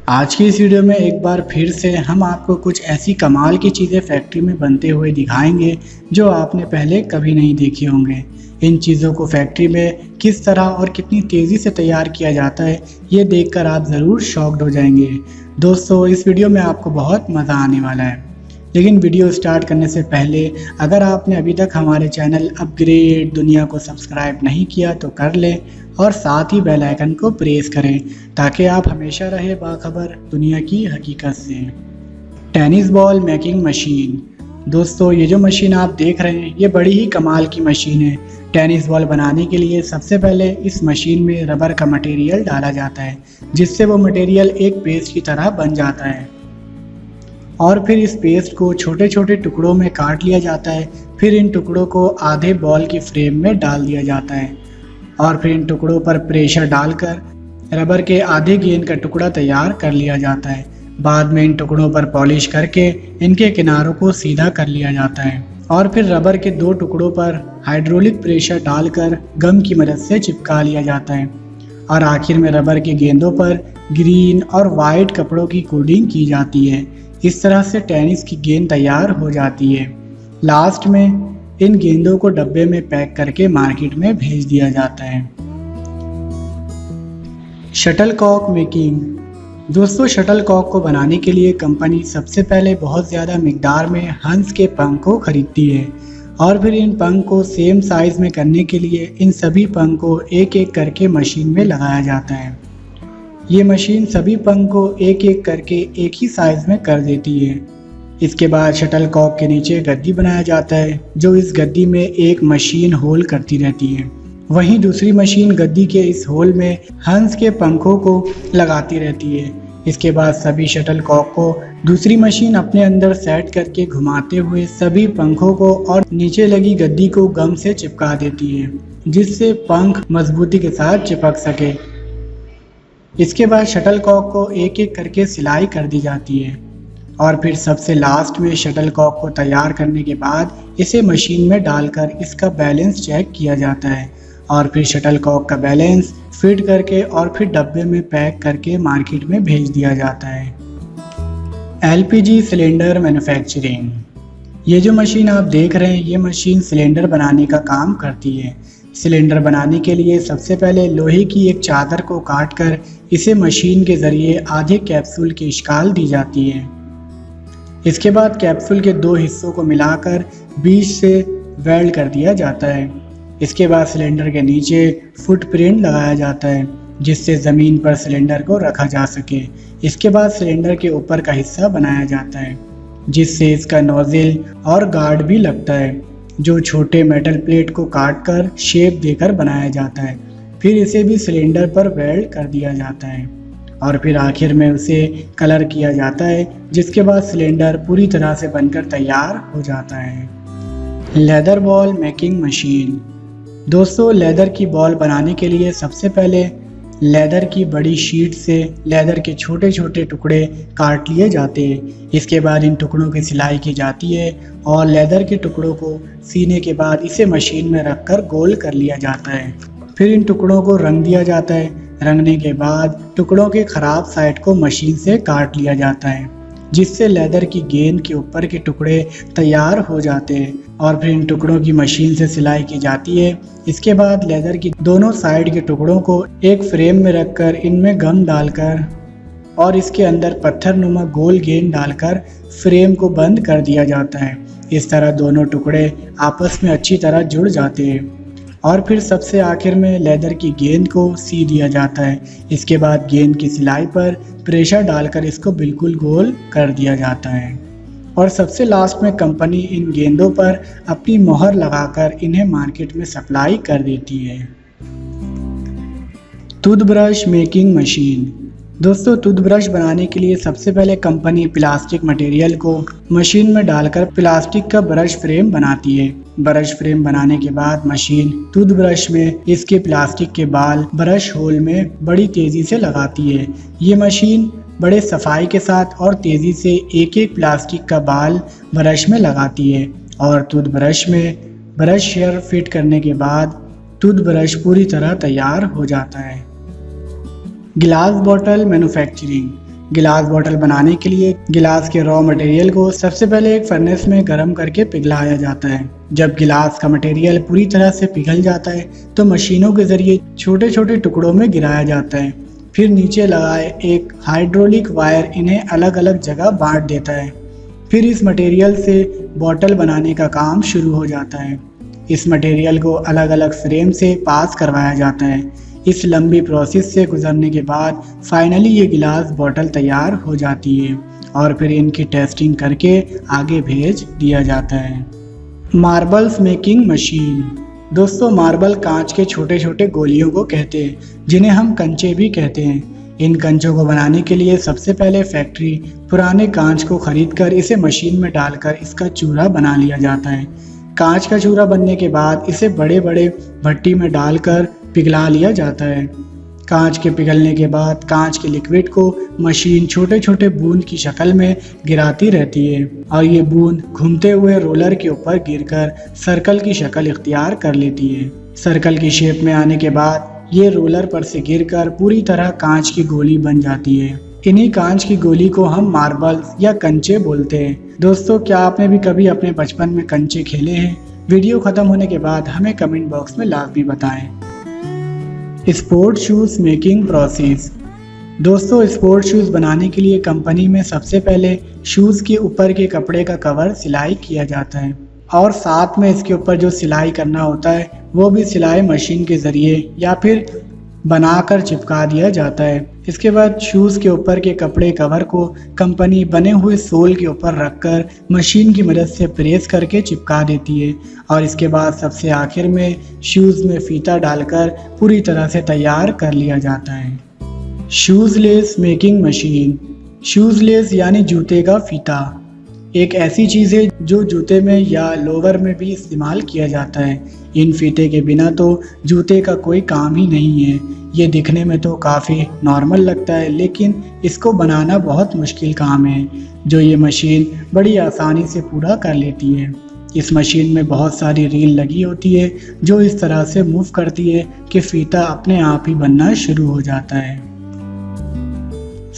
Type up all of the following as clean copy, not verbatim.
आज की इस वीडियो में एक बार फिर से हम आपको कुछ ऐसी कमाल की चीज़ें फैक्ट्री में बनते हुए दिखाएंगे जो आपने पहले कभी नहीं देखी होंगे। इन चीज़ों को फैक्ट्री में किस तरह और कितनी तेज़ी से तैयार किया जाता है, ये देखकर आप ज़रूर शॉक्ड हो जाएंगे। दोस्तों, इस वीडियो में आपको बहुत मज़ा आने वाला है। लेकिन वीडियो स्टार्ट करने से पहले अगर आपने अभी तक हमारे चैनल अपग्रेड दुनिया को सब्सक्राइब नहीं किया तो कर लें और साथ ही बेल आइकन को प्रेस करें ताकि आप हमेशा रहे बाखबर दुनिया की हकीकत से। Tennis ball making machine. दोस्तों, ये जो मशीन आप देख रहे हैं ये बड़ी ही कमाल की मशीन है। टेनिस बॉल बनाने के लिए सबसे पहले इस मशीन में रबर का मटेरियल डाला जाता है जिससे वो मटेरियल एक पेस्ट की तरह बन जाता है और फिर इस पेस्ट को छोटे छोटे टुकड़ों में काट लिया जाता है। फिर इन टुकड़ों को आधे बॉल की फ्रेम में डाल दिया जाता है और फिर इन टुकड़ों पर प्रेशर डालकर रबर के आधे गेंद का टुकड़ा तैयार कर लिया जाता है। बाद में इन टुकड़ों पर पॉलिश करके इनके किनारों को सीधा कर लिया जाता है और फिर रबर के दो टुकड़ों पर हाइड्रोलिक प्रेशर डालकर गम की मदद से चिपका लिया जाता है और आखिर में रबर के गेंदों पर ग्रीन और वाइट कपड़ों की कोटिंग की जाती है। इस तरह से टेनिस की गेंद तैयार हो जाती है। लास्ट में इन गेंदों को डब्बे में पैक करके मार्केट में भेज दिया जाता है। Shuttlecock making. दोस्तों, शटलकॉक को बनाने के लिए कंपनी सबसे पहले बहुत ज़्यादा मिकदार में हंस के पंख को खरीदती है और फिर इन पंख को सेम साइज़ में करने के लिए इन सभी पंख को एक एक करके मशीन में लगाया जाता है। ये मशीन सभी पंख को एक एक करके एक ही साइज़ में कर देती है। इसके बाद शटलकॉक के नीचे गद्दी बनाया जाता है जो इस गद्दी में एक मशीन होल करती रहती है। वहीं दूसरी मशीन गद्दी के इस होल में हंस के पंखों को लगाती रहती है। इसके बाद सभी शटलकॉक को दूसरी मशीन अपने अंदर सेट करके घुमाते हुए सभी पंखों को और नीचे लगी गद्दी को गम से चिपका देती है जिससे पंख मजबूती के साथ चिपक सके। इसके बाद शटलकॉक को एक एक करके सिलाई कर दी जाती है और फिर सबसे लास्ट में शटलकॉक को तैयार करने के बाद इसे मशीन में डालकर इसका बैलेंस चेक किया जाता है और फिर शटलकॉक का बैलेंस फिट करके और फिर डब्बे में पैक करके मार्केट में भेज दिया जाता है। LPG cylinder manufacturing. ये जो मशीन आप देख रहे हैं ये मशीन सिलेंडर बनाने का काम करती है। सिलेंडर बनाने के लिए सबसे पहले लोहे की एक चादर को काटकर इसे मशीन के ज़रिए आधे कैप्सूल की शिकाल दी जाती है। इसके बाद कैप्सूल के दो हिस्सों को मिलाकर बीच से वेल्ड कर दिया जाता है। इसके बाद सिलेंडर के नीचे फुटप्रिंट लगाया जाता है जिससे ज़मीन पर सिलेंडर को रखा जा सके। इसके बाद सिलेंडर के ऊपर का हिस्सा बनाया जाता है जिससे इसका नोज़ल और गार्ड भी लगता है जो छोटे मेटल प्लेट को काटकर शेप देकर बनाया जाता है। फिर इसे भी सिलेंडर पर वेल्ड कर दिया जाता है और फिर आखिर में उसे कलर किया जाता है जिसके बाद सिलेंडर पूरी तरह से बनकर तैयार हो जाता है। Leather ball making machine. दोस्तों, लेदर की बॉल बनाने के लिए सबसे पहले लेदर की बड़ी शीट से लेदर के छोटे छोटे टुकड़े काट लिए जाते हैं। इसके बाद इन टुकड़ों की सिलाई की जाती है और लेदर के टुकड़ों को सीने के बाद इसे मशीन में रखकर गोल कर लिया जाता है। फिर इन टुकड़ों को रंग दिया जाता है। रंगने के बाद टुकड़ों के ख़राब साइड को मशीन से काट लिया जाता है जिससे लेदर की गेंद के ऊपर के टुकड़े तैयार हो जाते हैं और फिर इन टुकड़ों की मशीन से सिलाई की जाती है। इसके बाद लेदर की दोनों साइड के टुकड़ों को एक फ्रेम में रखकर इनमें गम डालकर और इसके अंदर पत्थरनुमा गोल गेंद डालकर फ्रेम को बंद कर दिया जाता है। इस तरह दोनों टुकड़े आपस में अच्छी तरह जुड़ जाते हैं और फिर सबसे आखिर में लेदर की गेंद को सी दिया जाता है। इसके बाद गेंद की सिलाई पर प्रेशर डालकर इसको बिल्कुल गोल कर दिया जाता है और सबसे लास्ट में कंपनी इन गेंदों पर अपनी मोहर लगाकर इन्हें मार्केट में सप्लाई कर देती है। Toothbrush making machine. दोस्तों, टूथब्रश बनाने के लिए सबसे पहले कंपनी प्लास्टिक मटेरियल को मशीन में डालकर प्लास्टिक का ब्रश फ्रेम बनाती है। ब्रश फ्रेम बनाने के बाद मशीन टूथब्रश में इसके प्लास्टिक के बाल ब्रश होल में बड़ी तेज़ी से लगाती है। ये मशीन बड़े सफाई के साथ और तेज़ी से एक एक प्लास्टिक का बाल ब्रश में लगाती है और टूथब्रश में ब्रश शेयर फिट करने के बाद टूथब्रश पूरी तरह तैयार हो जाता है। गिलास बॉटल मैन्युफैक्चरिंग। गिलास बॉटल बनाने के लिए गिलास के रॉ मटेरियल को सबसे पहले एक फर्नेस में गर्म करके पिघलाया जाता है। जब गिलास का मटेरियल पूरी तरह से पिघल जाता है तो मशीनों के जरिए छोटे छोटे टुकड़ों में गिराया जाता है। फिर नीचे लगाए एक हाइड्रोलिक वायर इन्हें अलग अलग जगह बांट देता है। फिर इस मटेरियल से बॉटल बनाने का काम शुरू हो जाता है। इस मटेरियल को अलग अलग फ्रेम से पास करवाया जाता है। इस लंबी प्रोसेस से गुजरने के बाद फाइनली ये गिलास बॉटल तैयार हो जाती है और फिर इनकी टेस्टिंग करके आगे भेज दिया जाता है। Marbles making machine. दोस्तों, मार्बल कांच के छोटे छोटे गोलियों को कहते हैं, जिन्हें हम कंचे भी कहते हैं। इन कंचों को बनाने के लिए सबसे पहले फैक्ट्री पुराने कांच को खरीदकर इसे मशीन में डालकर इसका चूरा बना लिया जाता है। कांच का चूरा बनने के बाद इसे बड़े बड़े भट्टी में डालकर पिघला लिया जाता है। कांच के पिघलने के बाद कांच के लिक्विड को मशीन छोटे छोटे बूंद की शक्ल में गिराती रहती है और ये बूंद घूमते हुए रोलर के ऊपर गिरकर सर्कल की शक्ल इख्तियार कर लेती है। सर्कल की शेप में आने के बाद ये रोलर पर से गिरकर पूरी तरह कांच की गोली बन जाती है। इन्हीं कांच की गोली को हम मार्बल्स या कंचे बोलते हैं। दोस्तों, क्या आपने भी कभी अपने बचपन में कंचे खेले हैं? वीडियो खत्म होने के बाद हमें कमेंट बॉक्स में लाजमी बताएं। Sport shoes making process. दोस्तों, स्पोर्ट शूज़ बनाने के लिए कंपनी में सबसे पहले शूज़ के ऊपर के कपड़े का कवर सिलाई किया जाता है और साथ में इसके ऊपर जो सिलाई करना होता है वो भी सिलाई मशीन के ज़रिए या फिर बनाकर चिपका दिया जाता है। इसके बाद शूज़ के ऊपर के कपड़े कवर को कंपनी बने हुए सोल के ऊपर रखकर मशीन की मदद से प्रेस करके चिपका देती है और इसके बाद सबसे आखिर में शूज़ में फीता डालकर पूरी तरह से तैयार कर लिया जाता है। Shoes less making machine. Shoes less यानी जूते का फीता एक ऐसी चीज़ है जो जूते में या लोवर में भी इस्तेमाल किया जाता है। इन फीते के बिना तो जूते का कोई काम ही नहीं है। ये दिखने में तो काफ़ी नॉर्मल लगता है, लेकिन इसको बनाना बहुत मुश्किल काम है, जो ये मशीन बड़ी आसानी से पूरा कर लेती है। इस मशीन में बहुत सारी रील लगी होती है जो इस तरह से मूव करती है कि फीता अपने आप ही बनना शुरू हो जाता है।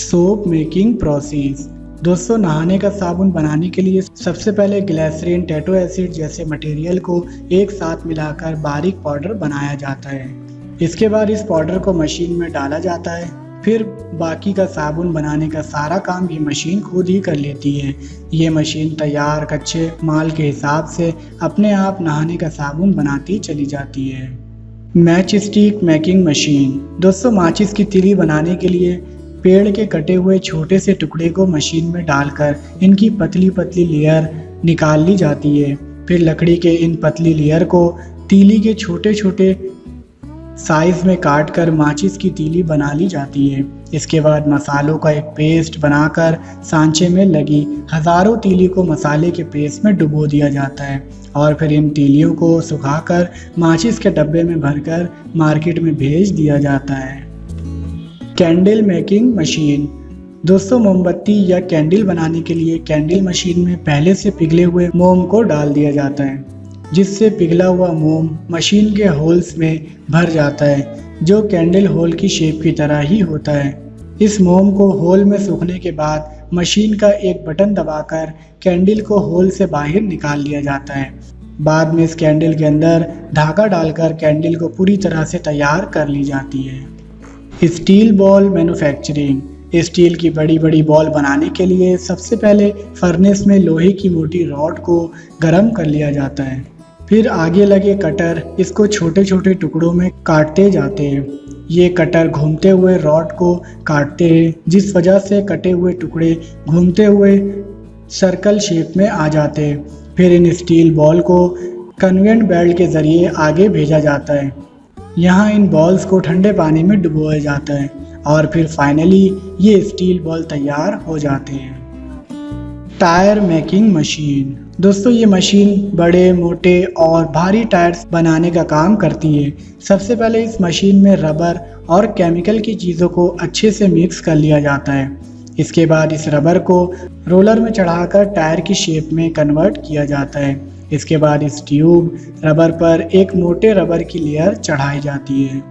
Soap making process. दोस्तों, नहाने का साबुन बनाने के लिए सबसे पहले ग्लिसरीन टैटो एसिड जैसे मटेरियल को एक साथ मिलाकर बारीक पाउडर बनाया जाता है। इसके बाद इस पाउडर को मशीन में डाला जाता है। फिर बाकी का साबुन बनाने का सारा काम ये मशीन खुद ही कर लेती है। ये मशीन तैयार कच्चे माल के हिसाब से अपने आप नहाने का साबुन बनाती चली जाती है। Match stick making machine. दोस्तों, माचिस की तिली बनाने के लिए पेड़ के कटे हुए छोटे से टुकड़े को मशीन में डालकर इनकी पतली पतली लेयर निकाल ली जाती है। फिर लकड़ी के इन पतली लेयर को तीली के छोटे छोटे साइज में काट कर माचिस की तीली बना ली जाती है। इसके बाद मसालों का एक पेस्ट बनाकर सांचे में लगी हज़ारों तीली को मसाले के पेस्ट में डुबो दिया जाता है और फिर इन तीलियों को सुखाकर माचिस के डब्बे में भरकर मार्केट में भेज दिया जाता है। Candle making machine. दोस्तों, मोमबत्ती या कैंडल बनाने के लिए कैंडल मशीन में पहले से पिघले हुए मोम को डाल दिया जाता है, जिससे पिघला हुआ मोम मशीन के होल्स में भर जाता है, जो कैंडल होल की शेप की तरह ही होता है। इस मोम को होल में सूखने के बाद मशीन का एक बटन दबाकर कैंडल को होल से बाहर निकाल लिया जाता है। बाद में इस कैंडल के अंदर धागा डालकर कैंडल को पूरी तरह से तैयार कर ली जाती है। Steel ball manufacturing. स्टील की बड़ी बड़ी बॉल बनाने के लिए सबसे पहले फर्नेस में लोहे की मोटी रॉड को गर्म कर लिया जाता है। फिर आगे लगे कटर इसको छोटे छोटे टुकड़ों में काटते जाते हैं। ये कटर घूमते हुए रॉड को काटते हैं, जिस वजह से कटे हुए टुकड़े घूमते हुए सर्कल शेप में आ जाते हैं। फिर इन स्टील बॉल को कन्वेयर बेल्ट के ज़रिए आगे भेजा जाता है। यहाँ इन बॉल्स को ठंडे पानी में डुबोया जाता है और फिर फाइनली ये स्टील बॉल तैयार हो जाते हैं। Tyre making machine. दोस्तों, ये मशीन बड़े मोटे और भारी टायर्स बनाने का काम करती है। सबसे पहले इस मशीन में रबर और केमिकल की चीज़ों को अच्छे से मिक्स कर लिया जाता है। इसके बाद इस रबर को रोलर में चढ़ाकर टायर की शेप में कन्वर्ट किया जाता है। इसके बाद इस ट्यूब रबर पर एक मोटे रबर की लेयर चढ़ाई जाती है।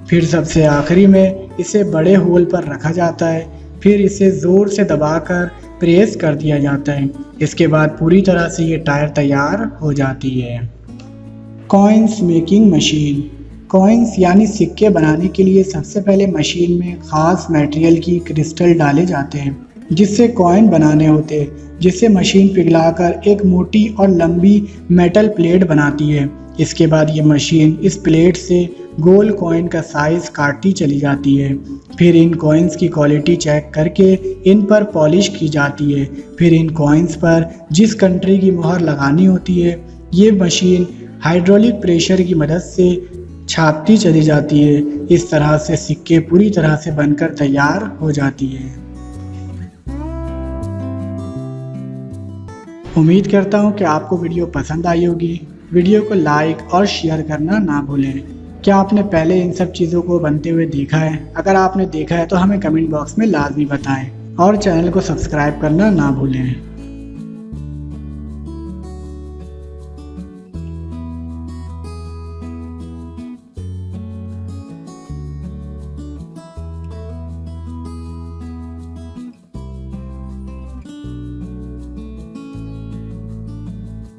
फिर सबसे आखिरी में इसे बड़े होल पर रखा जाता है, फिर इसे ज़ोर से दबाकर प्रेस कर दिया जाता है। इसके बाद पूरी तरह से ये टायर तैयार हो जाती है। Coins making machine. कॉइन्स यानी सिक्के बनाने के लिए सबसे पहले मशीन में ख़ास मटेरियल की क्रिस्टल डाले जाते हैं जिससे कॉइन बनाने होते हैं, जिससे मशीन पिघलाकर एक मोटी और लंबी मेटल प्लेट बनाती है। इसके बाद ये मशीन इस प्लेट से गोल कॉइन का साइज़ काटती चली जाती है। फिर इन कॉइन्स की क्वालिटी चेक करके इन पर पॉलिश की जाती है। फिर इन कॉइन्स पर जिस कंट्री की मोहर लगानी होती है ये मशीन हाइड्रोलिक प्रेशर की मदद से छापती चली जाती है। इस तरह से सिक्के पूरी तरह से बनकर तैयार हो जाती है। उम्मीद करता हूँ कि आपको वीडियो पसंद आई होगी। वीडियो को लाइक और शेयर करना ना भूलें। क्या आपने पहले इन सब चीज़ों को बनते हुए देखा है? अगर आपने देखा है तो हमें कमेंट बॉक्स में लाजमी बताएं और चैनल को सब्सक्राइब करना ना भूलें।